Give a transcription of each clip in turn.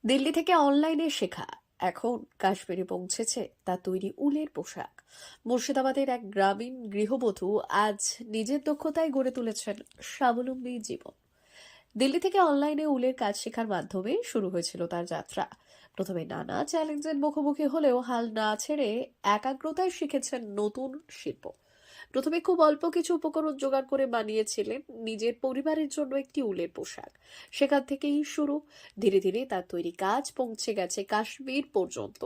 দিল্লি থেকে অনলাইনে শেখা এখন কাশ্মীরে পৌঁছেছে তার তৈরি উলের পোশাক। মুর্শিদাবাদের এক গ্রামীণ গৃহবধূ আজ নিজের দক্ষতায় গড়ে তুলেছেন স্বাবলম্বী জীবন। দিল্লি থেকে অনলাইনে উলের কাজ শেখার মাধ্যমে শুরু হয়েছিল তার যাত্রা। প্রথমে নানা চ্যালেঞ্জের মুখোমুখি হলেও হাল না ছেড়ে একাগ্রতায় শিখেছেন নতুন শিল্প। প্রথমে খুব অল্প কিছু উপকরণ জোগাড় করে বানিয়েছিলেন নিজের পরিবারের জন্য একটি উলের পোশাক। সেখান থেকেই শুরু। ধীরে ধীরে তার তৈরি কাজ পৌঁছে গেছে কাশ্মীর পর্যন্ত।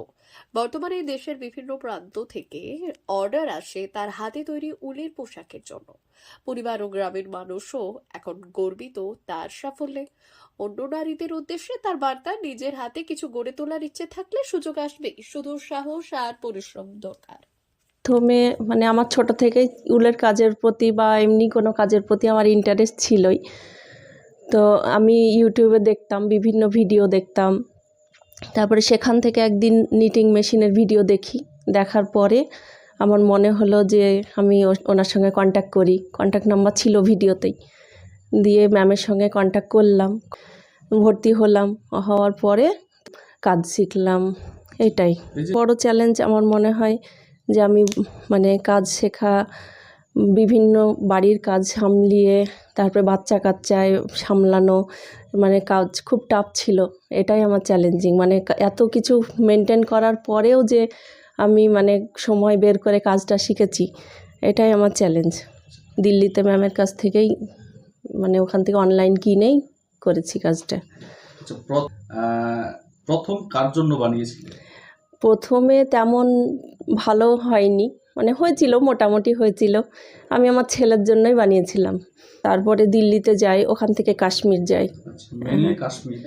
বর্তমানে দেশের বিভিন্ন প্রান্ত থেকে অর্ডার আসে তার হাতে তৈরি উলের পোশাকের জন্য। পরিবার ও গ্রামের মানুষও এখন গর্বিত তার সাফল্যে। অন্য নারীদের উদ্দেশ্যে তার বার্তা, নিজের হাতে কিছু গড়ে তোলার ইচ্ছে থাকলে সুযোগ আসবে, শুধু সাহস আর পরিশ্রম দরকার। প্রথমে আমার ছোট থেকেই উলের কাজের প্রতি বা এমনি কোনো কাজের প্রতি আমার ইন্টারেস্ট ছিলই। তো আমি ইউটিউবে দেখতাম, বিভিন্ন ভিডিও দেখতাম। তারপরে সেখান থেকে একদিন নিটিং মেশিনের ভিডিও দেখি। দেখার পরে আমার মনে হলো যে আমি ওনার সঙ্গে কন্ট্যাক্ট করি। কন্ট্যাক্ট নাম্বার ছিল ভিডিওতেই। দিয়ে ম্যামের সঙ্গে কন্ট্যাক্ট করলাম, ভর্তি হলাম। হওয়ার পরে কাজ শিখলাম। এটাই বড় চ্যালেঞ্জ আমার মনে হয়, যে আমি কাজ শেখা, বিভিন্ন বাড়ির কাজ সামলিয়ে তারপরে বাচ্চা কাচ্চায় সামলানো, কাজ খুব টাফ ছিল। এটাই আমার চ্যালেঞ্জিং, এত কিছু মেনটেন করার পরেও যে আমি সময় বের করে কাজটা শিখেছি, এটাই আমার চ্যালেঞ্জ। দিল্লিতে ম্যামের কাছ থেকেই ওখান থেকে অনলাইন কিনেই করেছি কাজটা। আচ্ছা, প্রথম কার জন্য বানিয়েছিলেন? প্রথমে তেমন ভালো হয়নি, হয়েছিল, মোটামুটি হয়েছিল। আমি আমার ছেলের জন্যই বানিয়েছিলাম। তারপরে দিল্লিতে যাই, ওখান থেকে কাশ্মীর যাই। আচ্ছা, মেইনলি কাশ্মীর।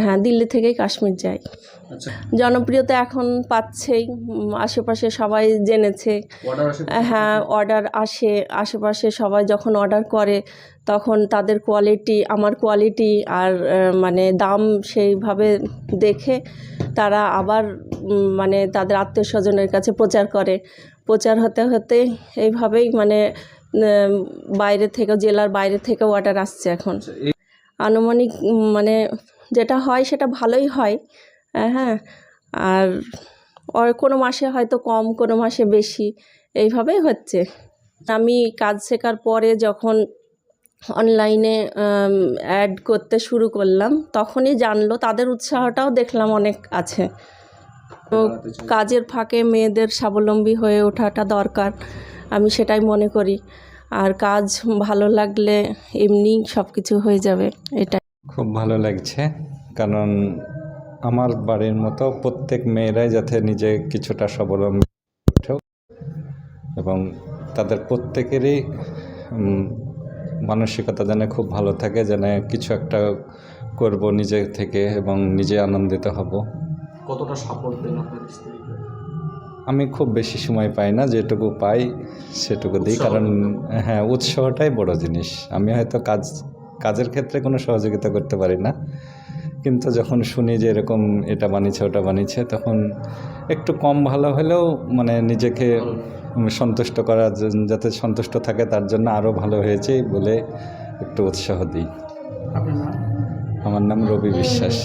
হ্যাঁ, দিল্লি থেকেই কাশ্মীর যাই। আচ্ছা, জনপ্রিয়তা এখন পাচ্ছেই, আশেপাশে সবাই জেনেছে। অর্ডার আসে? হ্যাঁ, অর্ডার আসে। আশেপাশে সবাই যখন অর্ডার করে, তখন তাদের কোয়ালিটি, আমার কোয়ালিটি আর দাম সেইভাবে দেখে তারা আবার তাদের আত্মীয় স্বজনের কাছে প্রচার করে। প্রচার হতে হতে এইভাবেই বাইরে থেকে, জেলার বাইরে থেকেও অর্ডার আসছে এখন। আনুমানিক যেটা হয় সেটা ভালোই হয়। হ্যাঁ, আর কোনো মাসে হয়তো কম, কোনো মাসে বেশি, এইভাবেই হচ্ছে। আমি কাজ শেখার পরে যখন অনলাইনে অ্যাড করতে শুরু করলাম, তখনই জানলো, তাদের উৎসাহটাও দেখলাম অনেক আছে। তো কাজের ফাঁকে মেয়েদের স্বাবলম্বী হয়ে ওঠাটা দরকার, আমি সেটাই মনে করি। আর কাজ ভালো লাগলে এমনি সব কিছু হয়ে যাবে। এটা খুব ভালো লাগছে, কারণ আমার বাড়ির মতো প্রত্যেক মেয়েরাই যাতে নিজে কিছুটা স্বাবলম্বী ওঠে, এবং তাদের প্রত্যেকেরই মানসিকতা যেন খুব ভালো থাকে, যেন কিছু একটা করব নিজে থেকে এবং নিজে আনন্দিত হব। কতটা সাপোর্ট দেন আপনার স্ত্রীকে? আমি খুব বেশি সময় পাই না, যেটুকু পাই সেটুকু দিই, কারণ হ্যাঁ, উৎসাহটাই বড় জিনিস। আমি হয়তো কাজের ক্ষেত্রে কোনো সহযোগিতা করতে পারি না, কিন্তু যখন শুনি যে এরকম এটা বানিয়েছে ওটা বানিয়েছে, তখন একটু কম ভালো হলেও নিজেকে সন্তুষ্ট করা, যাতে সন্তুষ্ট থাকে, তার জন্য আরও ভালো হয়েছে বলে একটু উৎসাহ দিই। আপনার নাম? আমার নাম রবি বিশ্বাস।